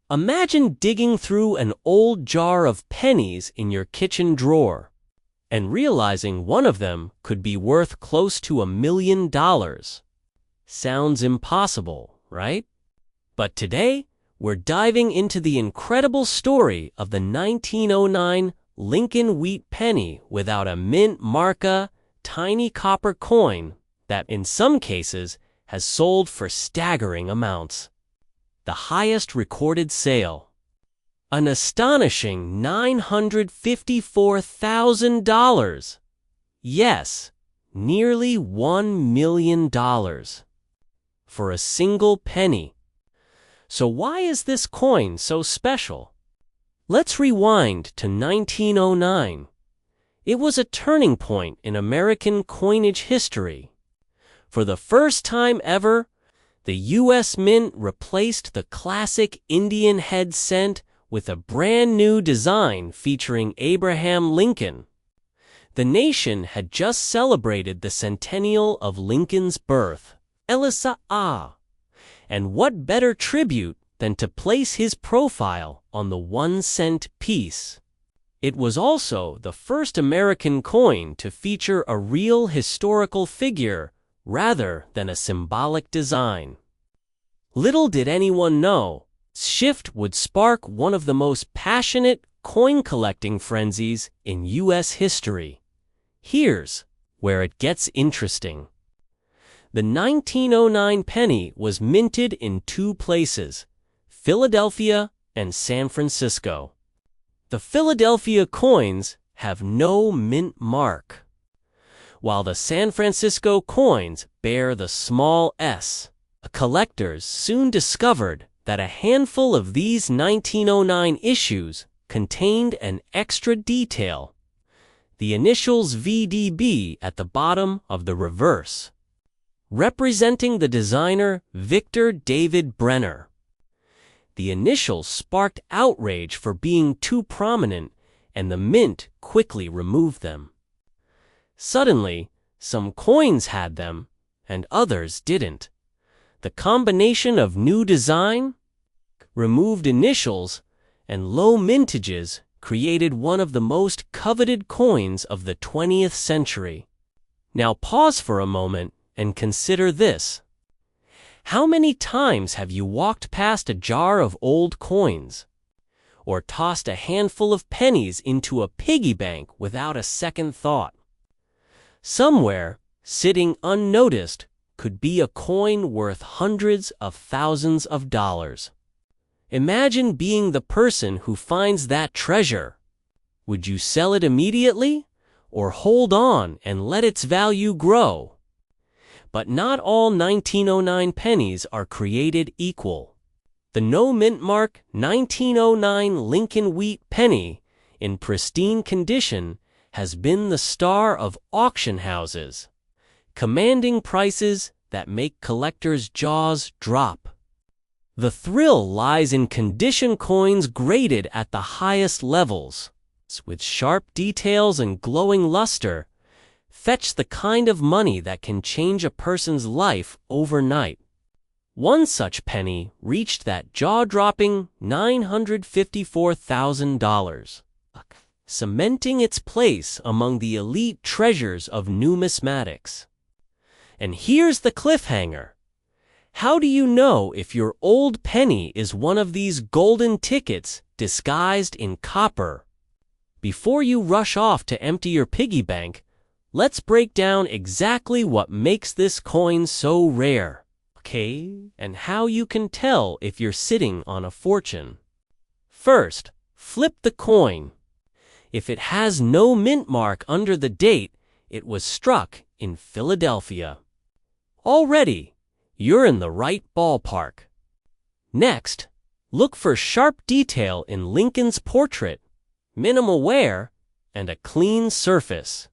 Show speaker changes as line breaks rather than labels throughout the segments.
Imagine digging through an old jar of pennies in your kitchen drawer and realizing one of them could be worth close to $1 million. Sounds impossible, right? But today, we're diving into the incredible story of the 1909 Lincoln Wheat Penny without a mint marca, tiny copper coin that, in some cases, has sold for staggering amounts. The highest recorded sale. An astonishing $954,000. Yes, nearly $1 million. For a single penny. So why is this coin so special? Let's rewind to 1909. It was a turning point in American coinage history. For the first time ever, the U.S. Mint replaced the classic Indian head cent with a brand new design featuring Abraham Lincoln. The nation had just celebrated the centennial of Lincoln's birth. And what better tribute than to place his profile on the 1-cent piece? It was also the first American coin to feature a real historical figure rather than a symbolic design. Little did anyone know, this shift would spark one of the most passionate coin collecting frenzies in U.S. history. Here's where it gets interesting. The 1909 penny was minted in two places, Philadelphia and San Francisco. The Philadelphia coins have no mint mark, while the San Francisco coins bear the small s. Collectors soon discovered that a handful of these 1909 issues contained an extra detail, the initials VDB at the bottom of the reverse, representing the designer Victor David Brenner. The initials sparked outrage for being too prominent, and the mint quickly removed them. Suddenly, some coins had them, and others didn't. The combination of new design, removed initials, and low mintages created one of the most coveted coins of the 20th century. Now pause for a moment and consider this. How many times have you walked past a jar of old coins, or tossed a handful of pennies into a piggy bank without a second thought? Somewhere, sitting unnoticed, could be a coin worth hundreds of thousands of dollars. Imagine being the person who finds that treasure. Would you sell it immediately, or hold on and let its value grow? But not all 1909 pennies are created equal. The no mint mark 1909 Lincoln Wheat Penny, in pristine condition, has been the star of auction houses, commanding prices that make collectors' jaws drop. The thrill lies in condition coins graded at the highest levels, with sharp details and glowing luster, fetch the kind of money that can change a person's life overnight. One such penny reached that jaw-dropping $954,000, cementing its place among the elite treasures of numismatics. And here's the cliffhanger. How do you know if your old penny is one of these golden tickets disguised in copper? Before you rush off to empty your piggy bank, let's break down exactly what makes this coin so rare, and how you can tell if you're sitting on a fortune. First, flip the coin. If it has no mint mark under the date, it was struck in Philadelphia. Already, you're in the right ballpark. Next, look for sharp detail in Lincoln's portrait, minimal wear, and a clean surface.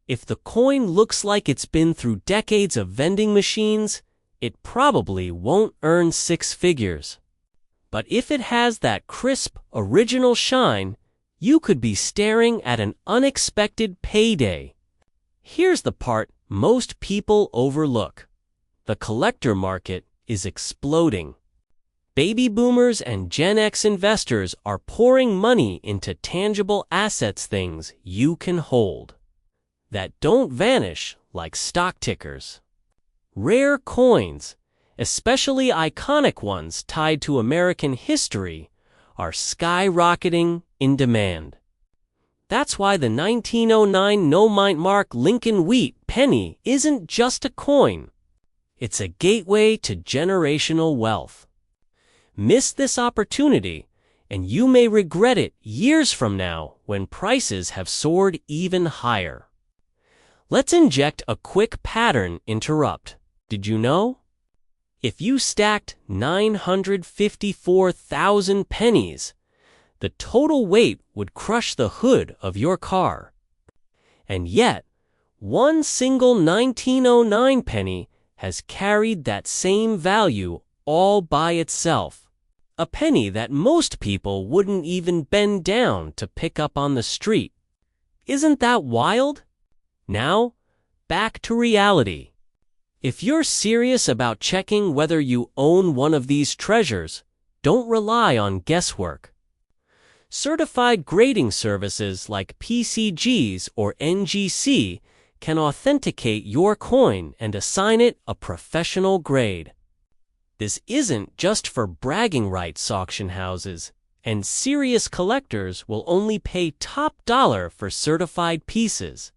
If the coin looks like it's been through decades of vending machines, it probably won't earn six figures. But if it has that crisp, original shine, you could be staring at an unexpected payday. Here's the part most people overlook. The collector market is exploding. Baby boomers and Gen X investors are pouring money into tangible assets, things you can hold, that don't vanish like stock tickers. Rare coins, especially iconic ones tied to American history, are skyrocketing in demand. That's why the 1909 no-mint Lincoln Wheat Penny isn't just a coin. It's a gateway to generational wealth. Miss this opportunity, and you may regret it years from now when prices have soared even higher. Let's inject a quick pattern interrupt. Did you know? If you stacked 954,000 pennies, the total weight would crush the hood of your car. And yet, one single 1909 penny has carried that same value all by itself. A penny that most people wouldn't even bend down to pick up on the street. Isn't that wild? Now, back to reality. If you're serious about checking whether you own one of these treasures, don't rely on guesswork. Certified grading services like PCGs or NGC can authenticate your coin and assign it a professional grade. This isn't just for bragging rights auction houses, and serious collectors will only pay top dollar for certified pieces.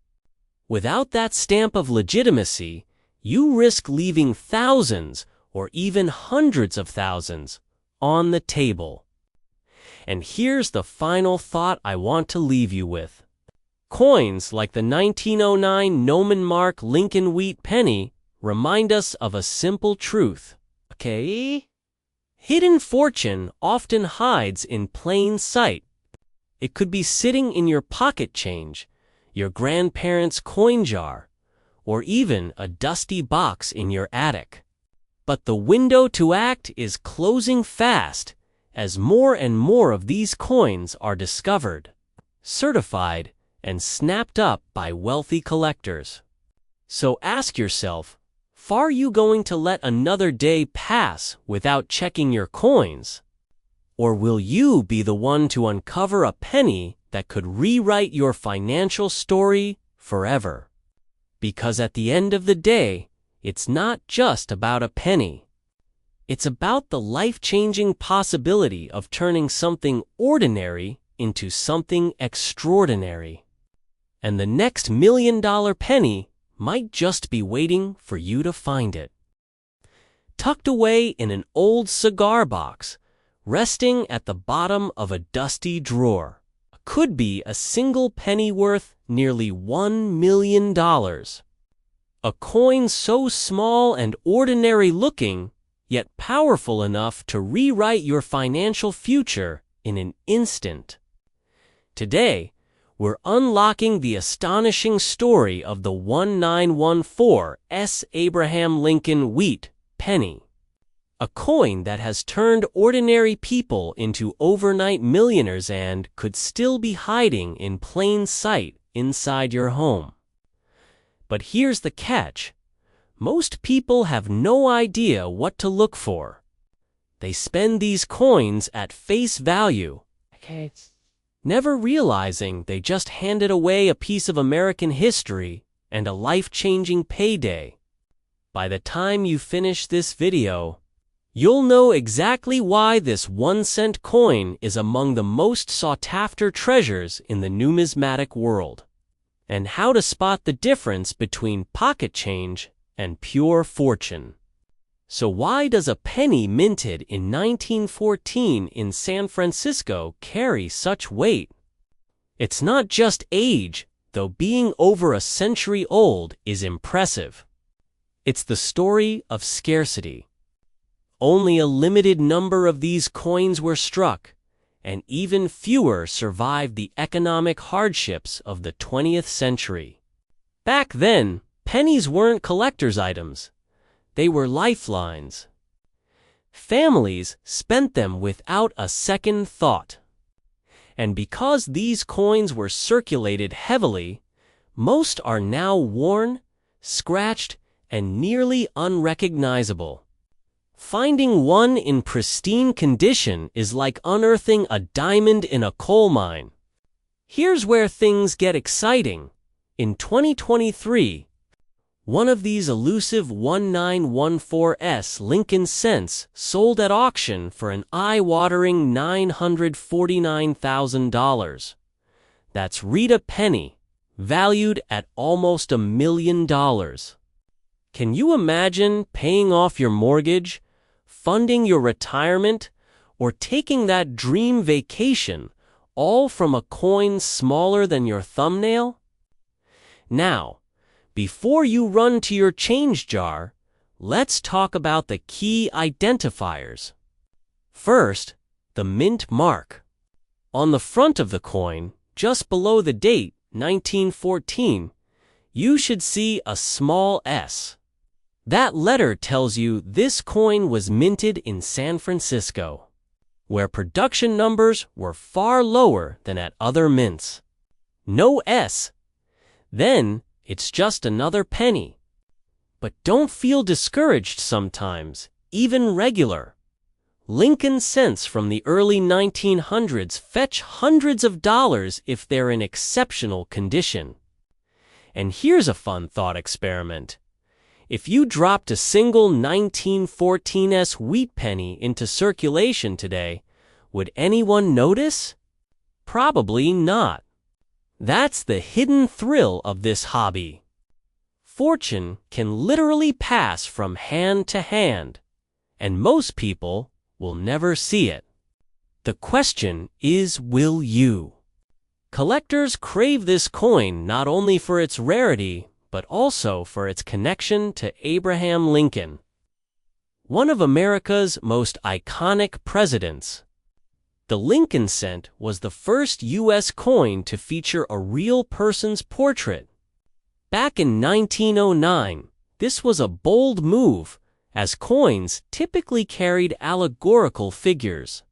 Without that stamp of legitimacy, you risk leaving thousands or even hundreds of thousands on the table. And here's the final thought I want to leave you with. Coins like the 1909 Numismatic Lincoln Wheat Penny remind us of a simple truth. Okay? Hidden fortune often hides in plain sight. It could be sitting in your pocket change, your grandparents' coin jar, or even a dusty box in your attic. But the window to act is closing fast as more and more of these coins are discovered, certified, and snapped up by wealthy collectors. So ask yourself, are you going to let another day pass without checking your coins? Or will you be the one to uncover a penny that could rewrite your financial story forever? Because at the end of the day, it's not just about a penny. It's about the life-changing possibility of turning something ordinary into something extraordinary. And the next $1 million penny might just be waiting for you to find it. Tucked away in an old cigar box, resting at the bottom of a dusty drawer, could be a single penny worth nearly $1 million. A coin so small and ordinary looking, yet powerful enough to rewrite your financial future in an instant. Today, we're unlocking the astonishing story of the 1914 Abraham Lincoln Wheat Penny, a coin that has turned ordinary people into overnight millionaires and could still be hiding in plain sight inside your home. But here's the catch. Most people have no idea what to look for. They spend these coins at face value. Never realizing they just handed away a piece of American history and a life-changing payday. By the time you finish this video, you'll know exactly why this 1-cent coin is among the most sought-after treasures in the numismatic world, and how to spot the difference between pocket change and pure fortune. So why does a penny minted in 1914 in San Francisco carry such weight? It's not just age, though being over a century old is impressive. It's the story of scarcity. Only a limited number of these coins were struck, and even fewer survived the economic hardships of the 20th century. Back then, pennies weren't collector's items. They were lifelines. Families spent them without a second thought. And because these coins were circulated heavily, most are now worn, scratched, and nearly unrecognizable. Finding one in pristine condition is like unearthing a diamond in a coal mine. Here's where things get exciting. In 2023, one of these elusive 1914S Lincoln cents sold at auction for an eye-watering $949,000. That's Rita Penny, valued at almost $1 million. Can you imagine paying off your mortgage, funding your retirement, or taking that dream vacation, all from a coin smaller than your thumbnail? Now, before you run to your change jar, let's talk about the key identifiers. First, the mint mark. On the front of the coin, just below the date, 1914, you should see a small S. That letter tells you this coin was minted in San Francisco, where production numbers were far lower than at other mints. No S. Then, it's just another penny. But don't feel discouraged sometimes, even regular. Lincoln cents from the early 1900s fetch hundreds of dollars if they're in exceptional condition. And here's a fun thought experiment. If you dropped a single 1914S wheat penny into circulation today, would anyone notice? Probably not. That's the hidden thrill of this hobby. Fortune can literally pass from hand to hand, and most people will never see it. The question is, will you? Collectors crave this coin not only for its rarity, but also for its connection to Abraham Lincoln, one of America's most iconic presidents. The Lincoln cent was the first U.S. coin to feature a real person's portrait. Back in 1909, this was a bold move, as coins typically carried allegorical figures.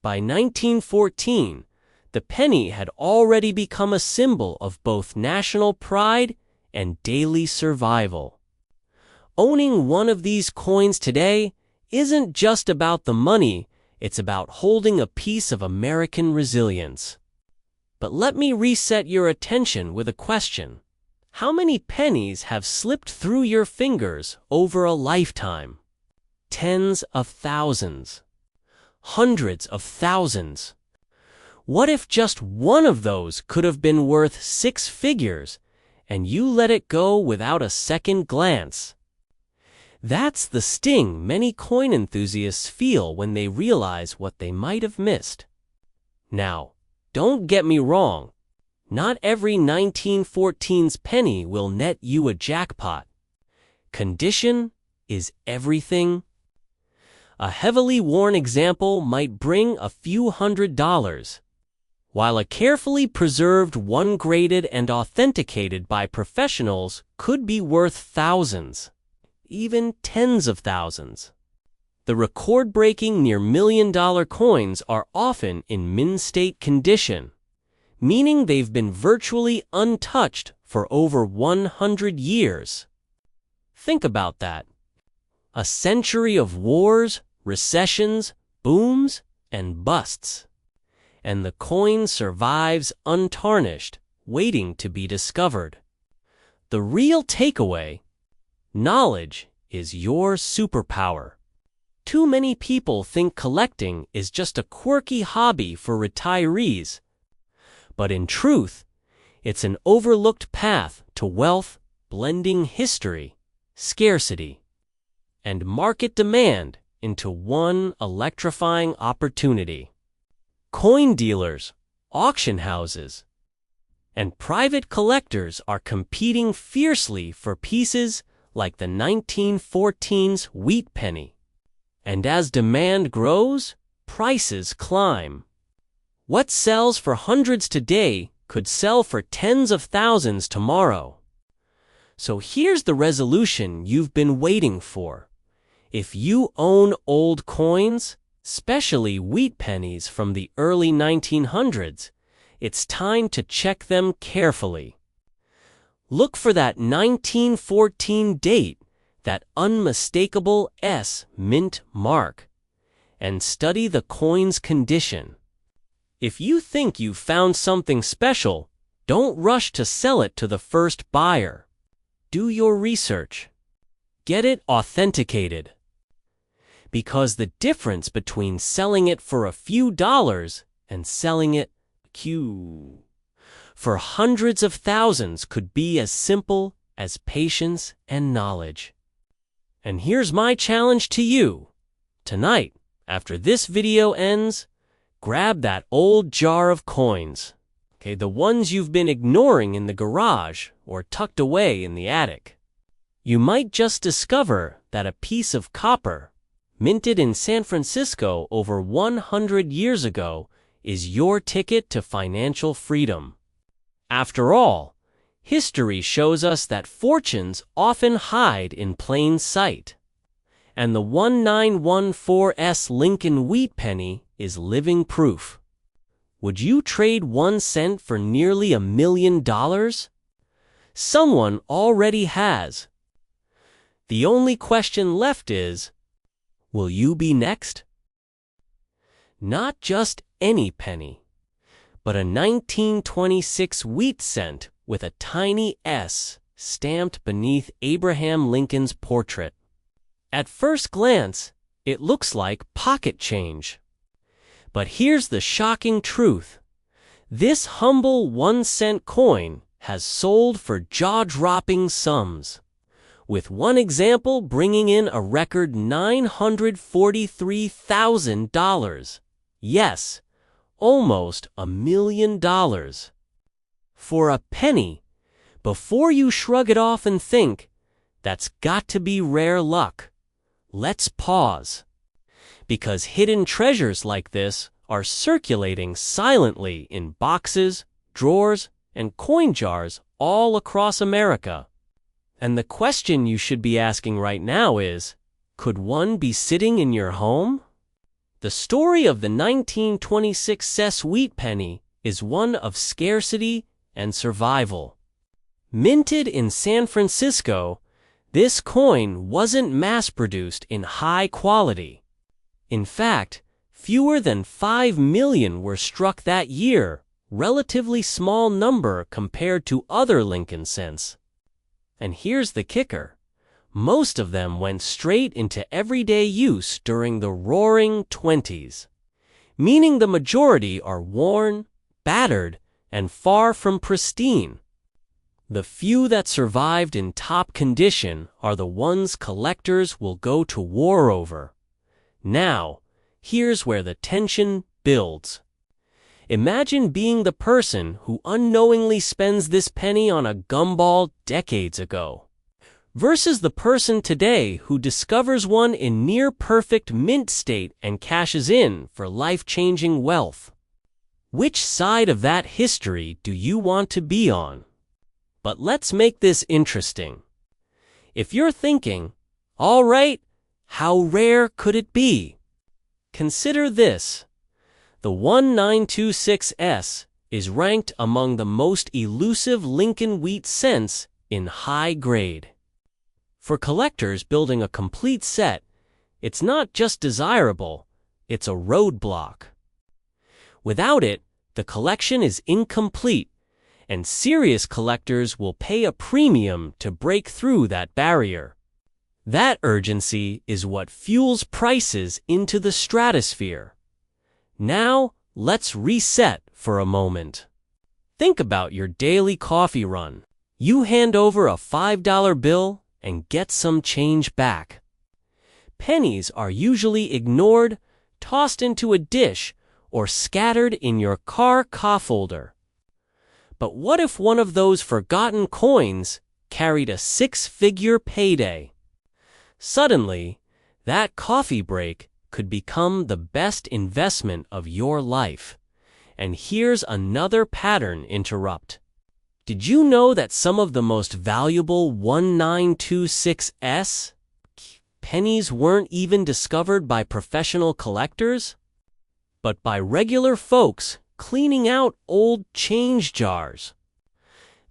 By 1914, the penny had already become a symbol of both national pride and daily survival. Owning one of these coins today isn't just about the money, it's about holding a piece of American resilience. But let me reset your attention with a question. How many pennies have slipped through your fingers over a lifetime? Tens of thousands. Hundreds of thousands. What if just one of those could have been worth 6 figures, and you let it go without a second glance? That's the sting many coin enthusiasts feel when they realize what they might have missed. Now, don't get me wrong. Not every 1914's penny will net you a jackpot. Condition is everything. A heavily worn example might bring a few $100s, while a carefully preserved one graded and authenticated by professionals could be worth thousands, even tens of thousands. The record-breaking near $1 million coins are often in mint-state condition, meaning they've been virtually untouched for over 100 years. Think about that. A century of wars, recessions, booms, and busts. And the coin survives untarnished, waiting to be discovered. The real takeaway: knowledge is your superpower. Too many people think collecting is just a quirky hobby for retirees. But in truth, it's an overlooked path to wealth, blending history, scarcity, and market demand into one electrifying opportunity. Coin dealers, auction houses, and private collectors are competing fiercely for pieces like the 1914's wheat penny. And as demand grows, prices climb. What sells for hundreds today could sell for tens of thousands tomorrow. So here's the resolution you've been waiting for. If you own old coins, especially wheat pennies from the early 1900s, it's time to check them carefully. Look for that 1914 date, that unmistakable S mint mark, and study the coin's condition. If you think you've found something special, don't rush to sell it to the first buyer. Do your research. Get it authenticated. Because the difference between selling it for a few dollars and selling it for hundreds of thousands could be as simple as patience and knowledge. And here's my challenge to you. Tonight, after this video ends, grab that old jar of coins. The ones you've been ignoring in the garage or tucked away in the attic. You might just discover that a piece of copper, minted in San Francisco over 100 years ago, is your ticket to financial freedom. After all, history shows us that fortunes often hide in plain sight. And the 1914 Lincoln Wheat Penny is living proof. Would you trade 1 cent for nearly $1 million? Someone already has. The only question left is, will you be next? Not just any penny, but a 1926 wheat cent with a tiny S stamped beneath Abraham Lincoln's portrait. At first glance, it looks like pocket change. But here's the shocking truth. This humble 1 cent coin has sold for jaw-dropping sums, with one example bringing in a record $943,000. Yes, almost $1 million. For a penny, before you shrug it off and think, that's got to be rare luck, let's pause. Because hidden treasures like this are circulating silently in boxes, drawers, and coin jars all across America. And the question you should be asking right now is, could one be sitting in your home? The story of the 1926 wheat penny is one of scarcity and survival. Minted in San Francisco, this coin wasn't mass-produced in high quality. In fact, fewer than 5 million were struck that year, relatively small number compared to other Lincoln cents. And here's the kicker. Most of them went straight into everyday use during the Roaring '20s, meaning the majority are worn, battered, and far from pristine. The few that survived in top condition are the ones collectors will go to war over. Now, here's where the tension builds. Imagine being the person who unknowingly spends this penny on a gumball decades ago, versus the person today who discovers one in near-perfect mint state and cashes in for life-changing wealth. Which side of that history do you want to be on? But let's make this interesting. If you're thinking, all right, how rare could it be? Consider this. The 1926 is ranked among the most elusive Lincoln wheat cents in high grade. For collectors building a complete set, it's not just desirable, it's a roadblock. Without it, the collection is incomplete, and serious collectors will pay a premium to break through that barrier. That urgency is what fuels prices into the stratosphere. Now, let's reset for a moment. Think about your daily coffee run. You hand over a $5 bill and get some change back. Pennies are usually ignored, tossed into a dish, or scattered in your car coffolder. But what if one of those forgotten coins carried a 6-figure payday? Suddenly, that coffee break could become the best investment of your life. And here's another pattern interrupt. Did you know that some of the most valuable 1926 pennies weren't even discovered by professional collectors, but by regular folks cleaning out old change jars?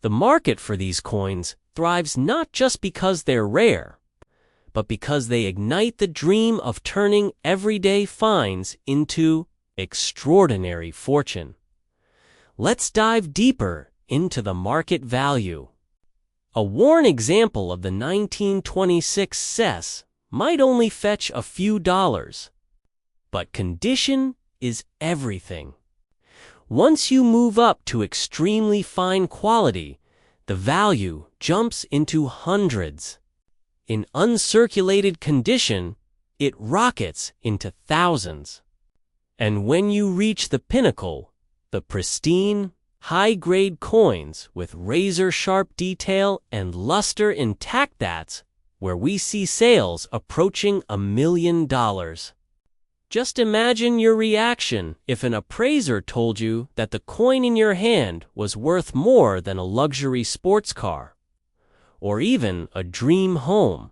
The market for these coins thrives not just because they're rare, but because they ignite the dream of turning everyday finds into extraordinary fortune. Let's dive deeper into the market value. A worn example of the 1926 cess might only fetch a few dollars. But condition is everything. Once you move up to extremely fine quality, the value jumps into hundreds. In uncirculated condition, it rockets into thousands. And when you reach the pinnacle, the pristine, high-grade coins with razor-sharp detail and luster intact, that's where we see sales approaching $1 million. Just imagine your reaction if an appraiser told you that the coin in your hand was worth more than a luxury sports car, or even a dream home.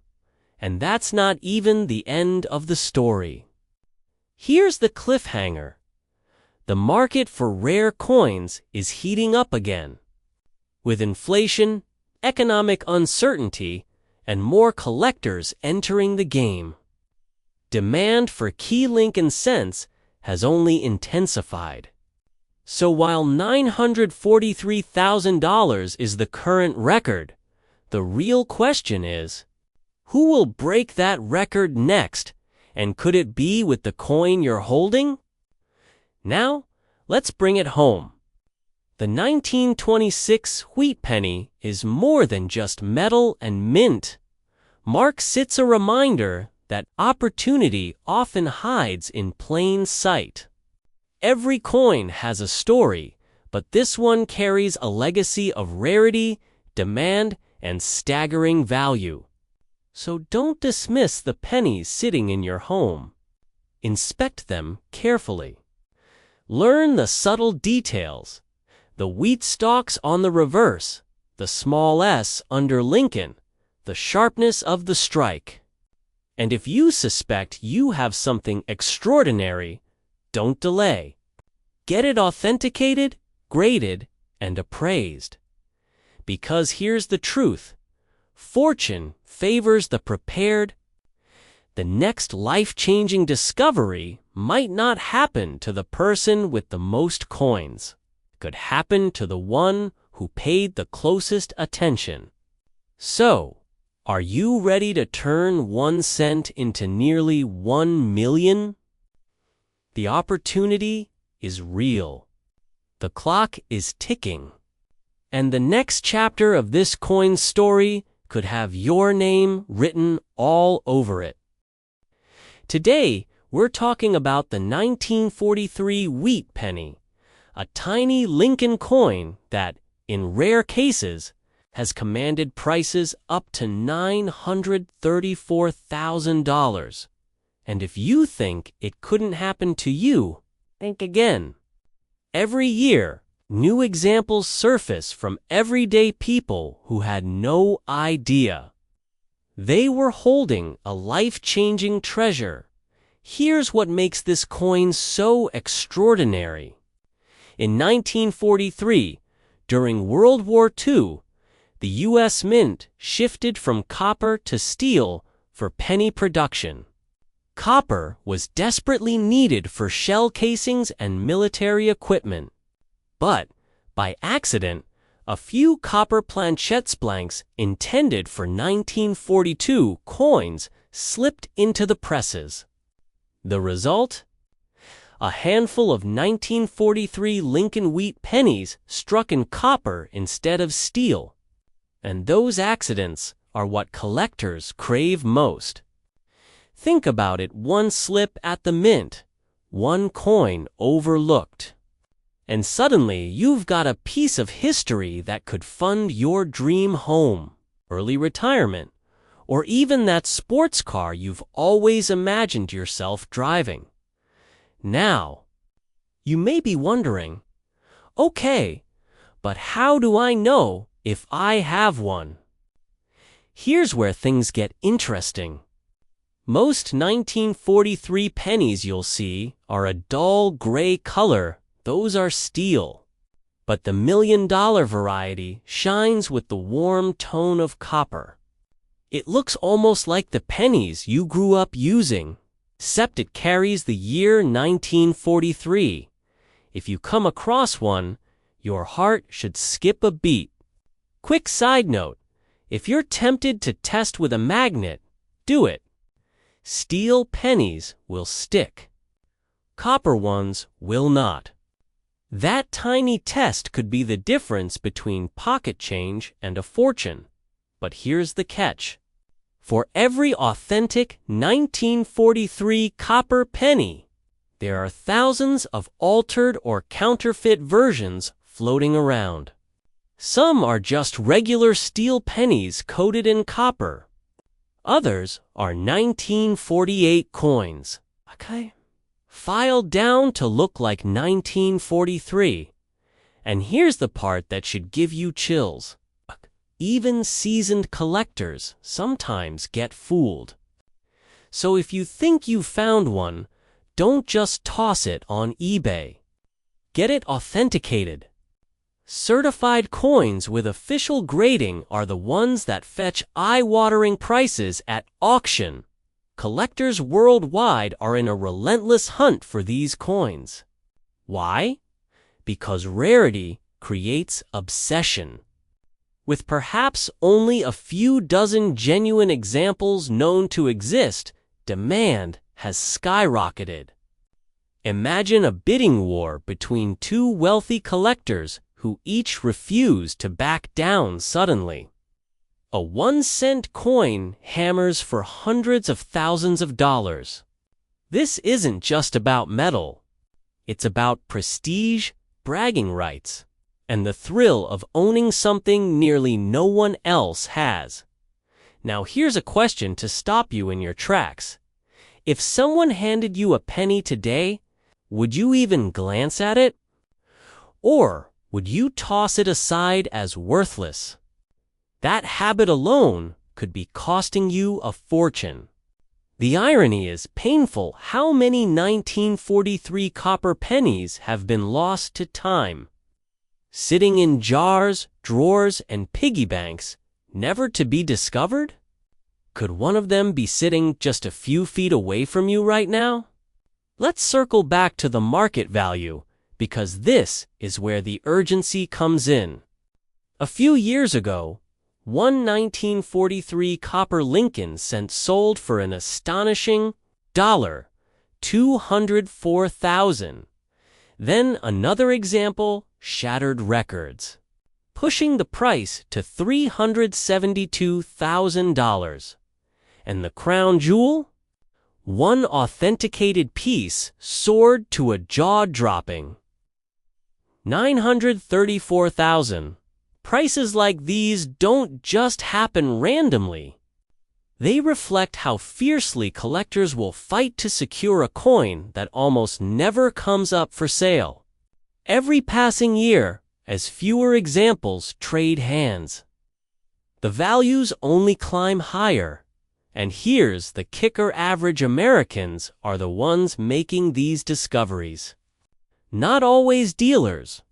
And that's not even the end of the story. Here's the cliffhanger. The market for rare coins is heating up again. With inflation, economic uncertainty, and more collectors entering the game, demand for key Lincoln cents has only intensified. So while $943,000 is the current record, the real question is, who will break that record next, and could it be with the coin you're holding? Now, let's bring it home. The 1926 wheat penny is more than just metal and mint. Mark sits a reminder that opportunity often hides in plain sight. Every coin has a story, but this one carries a legacy of rarity, demand, and staggering value. So don't dismiss the pennies sitting in your home. Inspect them carefully. Learn the subtle details, the wheat stalks on the reverse, the small S under Lincoln, the sharpness of the strike. And if you suspect you have something extraordinary, don't delay. Get it authenticated, graded, and appraised. Because here's the truth. Fortune favors the prepared. The next life-changing discovery might not happen to the person with the most coins. It could happen to the one who paid the closest attention. So, are you ready to turn 1 cent into nearly 1 million? The opportunity is real. The clock is ticking. And the next chapter of this coin story could have your name written all over it. Today, we're talking about the 1943 wheat penny, a tiny Lincoln coin that, in rare cases, has commanded prices up to $934,000. And if you think it couldn't happen to you, think again. Every year, new examples surface from everyday people who had no idea they were holding a life-changing treasure. Here's what makes this coin so extraordinary. In 1943, during World War II, the U.S. Mint shifted from copper to steel for penny production. Copper was desperately needed for shell casings and military equipment. But, by accident, a few copper planchettes blanks intended for 1942 coins slipped into the presses. The result? A handful of 1943 Lincoln wheat pennies struck in copper instead of steel. And those accidents are what collectors crave most. Think about it: one slip at the mint, one coin overlooked. And suddenly you've got a piece of history that could fund your dream home, early retirement, or even that sports car you've always imagined yourself driving. Now, you may be wondering, okay, but how do I know if I have one? Here's where things get interesting. Most 1943 pennies you'll see are a dull gray color. Those are steel. But the $1 million variety shines with the warm tone of copper. It looks almost like the pennies you grew up using, except it carries the year 1943. If you come across one, your heart should skip a beat. Quick side note, if you're tempted to test with a magnet, do it. Steel pennies will stick. Copper ones will not. That tiny test could be the difference between pocket change and a fortune. But here's the catch. For every authentic 1943 copper penny, there are thousands of altered or counterfeit versions floating around. Some are just regular steel pennies coated in copper. Others are 1948 coins, filed down to look like 1943. And here's the part that should give you chills. Even seasoned collectors sometimes get fooled. So if you think you found one, don't just toss it on eBay. Get it authenticated. Certified coins with official grading are the ones that fetch eye-watering prices at auction. Collectors worldwide are in a relentless hunt for these coins. Why? Because rarity creates obsession. With perhaps only a few dozen genuine examples known to exist, demand has skyrocketed. Imagine a bidding war between two wealthy collectors who each refuse to back down suddenly. A 1-cent coin hammers for hundreds of thousands of dollars. This isn't just about metal. It's about prestige, bragging rights, and the thrill of owning something nearly no one else has. Now here's a question to stop you in your tracks. If someone handed you a penny today, would you even glance at it? Or would you toss it aside as worthless? That habit alone could be costing you a fortune. The irony is painful how many 1943 copper pennies have been lost to time. Sitting in jars, drawers, and piggy banks, never to be discovered? Could one of them be sitting just a few feet away from you right now? Let's circle back to the market value, because this is where the urgency comes in. A few years ago, one 1943 copper Lincoln cent sold for an astonishing $204,000. Then another example shattered records, pushing the price to $372,000. And the crown jewel? One authenticated piece soared to a jaw-dropping $934,000. Prices like these don't just happen randomly. They reflect how fiercely collectors will fight to secure a coin that almost never comes up for sale. Every passing year, as fewer examples trade hands, the values only climb higher. And here's the kicker: average Americans are the ones making these discoveries. Not always dealers.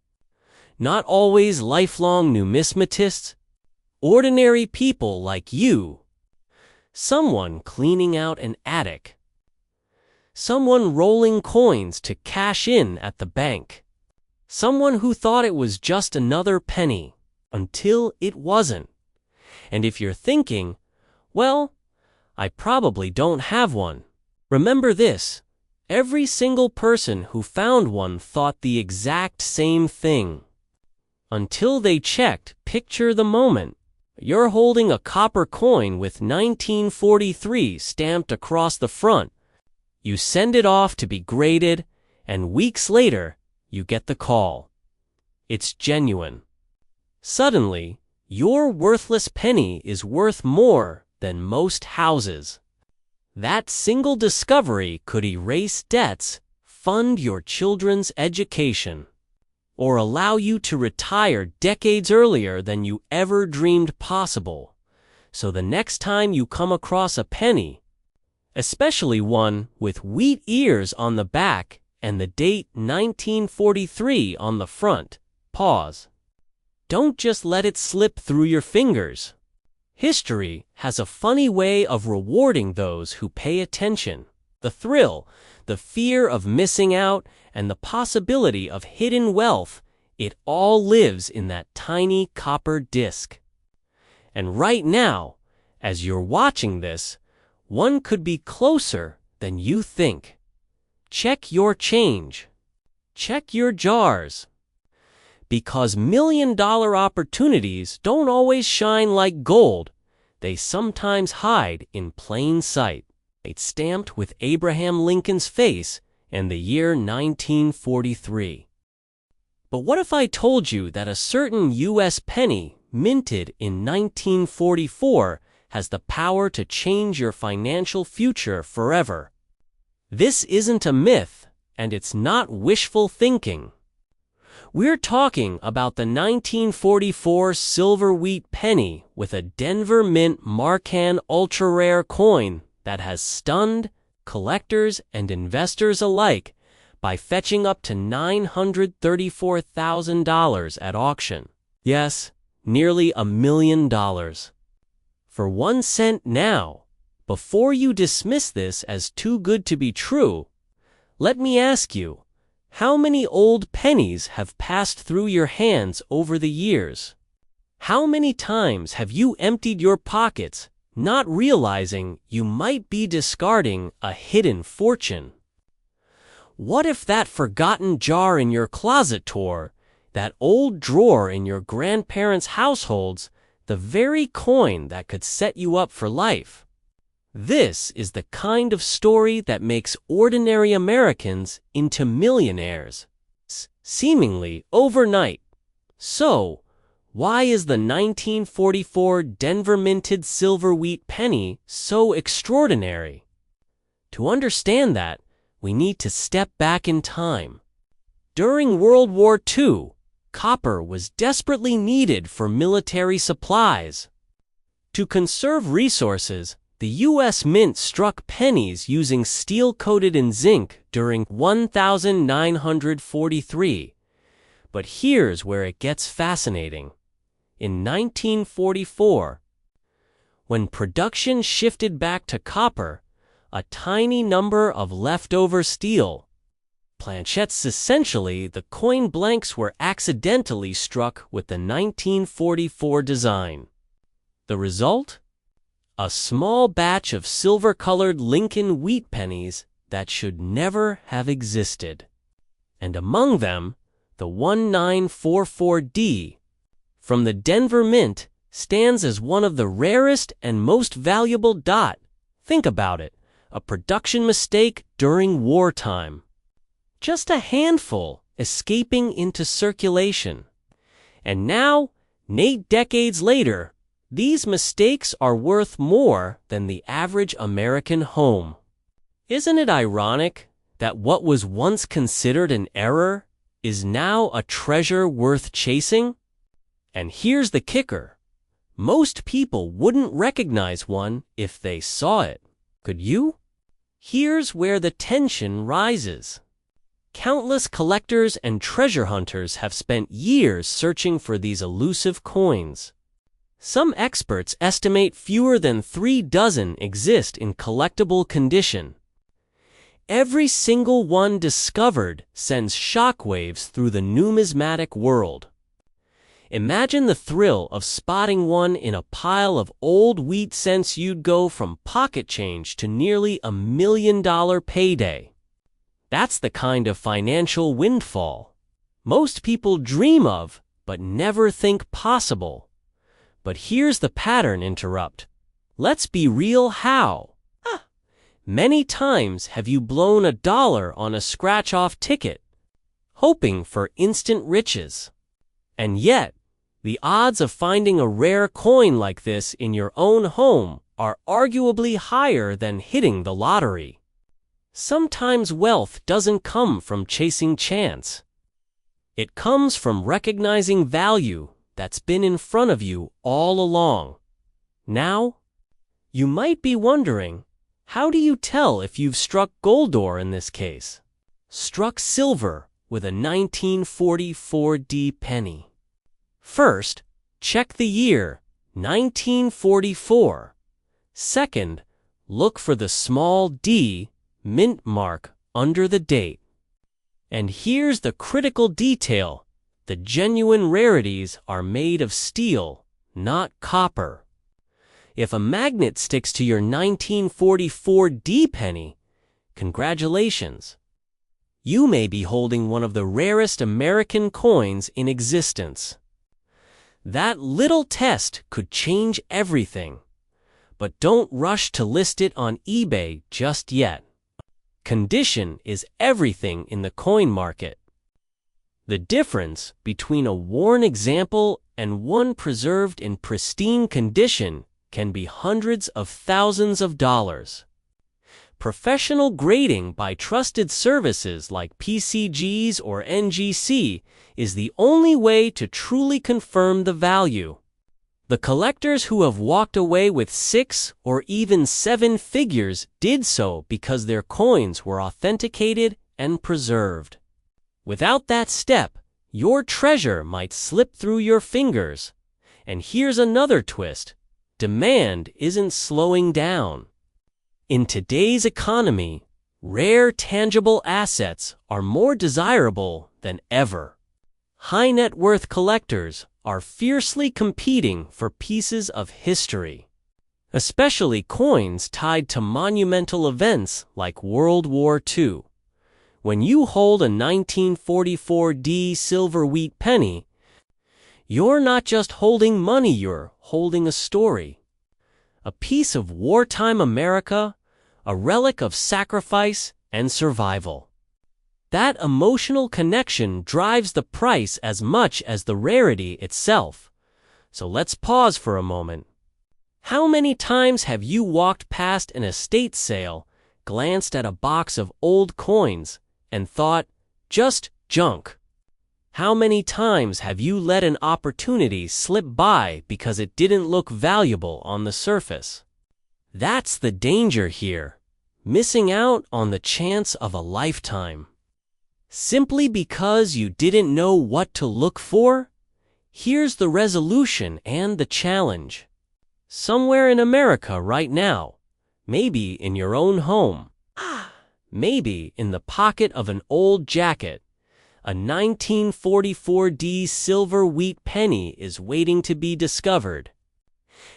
Not always lifelong numismatists. Ordinary people like you. Someone cleaning out an attic. Someone rolling coins to cash in at the bank. Someone who thought it was just another penny, until it wasn't. And if you're thinking, well, I probably don't have one, remember this: every single person who found one thought the exact same thing. Until they checked. Picture the moment. You're holding a copper coin with 1943 stamped across the front. You send it off to be graded, and weeks later, you get the call. It's genuine. Suddenly, your worthless penny is worth more than most houses. That single discovery could erase debts, fund your children's education, or allow you to retire decades earlier than you ever dreamed possible. So the next time you come across a penny, especially one with wheat ears on the back and the date 1943 on the front, pause. Don't just let it slip through your fingers. History has a funny way of rewarding those who pay attention. The thrill, the fear of missing out, and the possibility of hidden wealth, it all lives in that tiny copper disc. And right now, as you're watching this, one could be closer than you think. Check your change. Check your jars. Because million-dollar opportunities don't always shine like gold, they sometimes hide in plain sight. It's stamped with Abraham Lincoln's face and the year 1943. But what if I told you that a certain U.S. penny minted in 1944 has the power to change your financial future forever? This isn't a myth, and it's not wishful thinking. We're talking about the 1944 silver wheat penny with a Denver Mint Marcan ultra-rare coin that has stunned collectors and investors alike by fetching up to $934,000 at auction. Yes, nearly $1 million. For 1 cent now, before you dismiss this as too good to be true, let me ask you, how many old pennies have passed through your hands over the years? How many times have you emptied your pockets, not realizing you might be discarding a hidden fortune? What if that forgotten jar in your closet tore, that old drawer in your grandparents' households, the very coin that could set you up for life? This is the kind of story that makes ordinary Americans into millionaires, seemingly overnight. So, why is the 1944 Denver minted silver wheat penny so extraordinary? To understand that, we need to step back in time. During World War II, copper was desperately needed for military supplies. To conserve resources, the U.S. Mint struck pennies using steel coated in zinc during 1943. But here's where it gets fascinating. In 1944, when production shifted back to copper, a tiny number of leftover steel planchettes, essentially the coin blanks, were accidentally struck with the 1944 design. The result? A small batch of silver-colored Lincoln wheat pennies that should never have existed. And among them, the 1944D from the Denver Mint stands as one of the rarest and most valuable. Think about it, a production mistake during wartime. Just a handful escaping into circulation. And now, 8 decades later, these mistakes are worth more than the average American home. Isn't it ironic that what was once considered an error is now a treasure worth chasing? And here's the kicker. Most people wouldn't recognize one if they saw it. Could you? Here's where the tension rises. Countless collectors and treasure hunters have spent years searching for these elusive coins. Some experts estimate fewer than 3 dozen exist in collectible condition. Every single one discovered sends shockwaves through the numismatic world. Imagine the thrill of spotting one in a pile of old wheat cents. You'd go from pocket change to nearly $1 million payday. That's the kind of financial windfall most people dream of, but never think possible. But here's the pattern interrupt. Let's be real. How? Many times have you blown $1 on a scratch-off ticket, hoping for instant riches? And yet, the odds of finding a rare coin like this in your own home are arguably higher than hitting the lottery. Sometimes wealth doesn't come from chasing chance. It comes from recognizing value that's been in front of you all along. Now, you might be wondering, how do you tell if you've struck gold, or in this case, struck silver with a 1944D penny? First, check the year, 1944. Second, look for the small d mint mark under the date. And here's the critical detail. The genuine rarities are made of steel, not copper. If a magnet sticks to your 1944 D penny, congratulations. You may be holding one of the rarest American coins in existence. That little test could change everything. But don't rush to list it on eBay just yet. Condition is everything in the coin market. The difference between a worn example and one preserved in pristine condition can be hundreds of thousands of dollars. Professional grading by trusted services like PCGs or NGC is the only way to truly confirm the value. The collectors who have walked away with 6 or even 7 figures did so because their coins were authenticated and preserved. Without that step, your treasure might slip through your fingers. And here's another twist. Demand isn't slowing down. In today's economy, rare tangible assets are more desirable than ever. High net worth collectors are fiercely competing for pieces of history, especially coins tied to monumental events like World War II. When you hold a 1944 D silver wheat penny, you're not just holding money, you're holding a story. A piece of wartime America, a relic of sacrifice and survival. That emotional connection drives the price as much as the rarity itself. So let's pause for a moment. How many times have you walked past an estate sale, glanced at a box of old coins, and thought, just junk? How many times have you let an opportunity slip by because it didn't look valuable on the surface? That's the danger here, missing out on the chance of a lifetime. Simply because you didn't know what to look for? Here's the resolution and the challenge. Somewhere in America right now, maybe in your own home, maybe in the pocket of an old jacket, a 1944 D silver wheat penny is waiting to be discovered.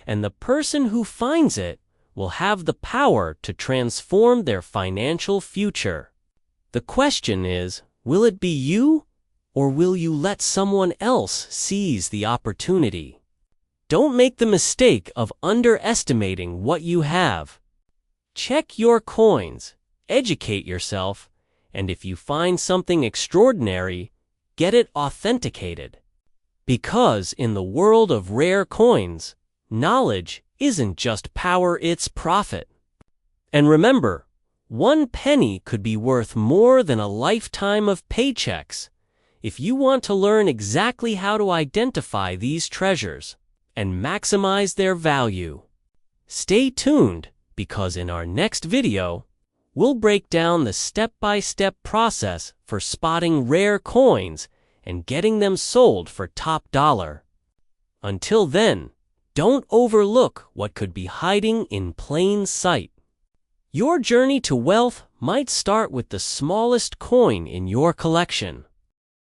And the person who finds it will have the power to transform their financial future. The question is, will it be you, or will you let someone else seize the opportunity? Don't make the mistake of underestimating what you have. Check your coins, educate yourself, and if you find something extraordinary, get it authenticated. Because in the world of rare coins, knowledge isn't just power, it's profit. And remember, 1 penny could be worth more than a lifetime of paychecks. If you want to learn exactly how to identify these treasures and maximize their value, stay tuned, because in our next video, we'll break down the step-by-step process for spotting rare coins and getting them sold for top dollar. Until then, don't overlook what could be hiding in plain sight. Your journey to wealth might start with the smallest coin in your collection.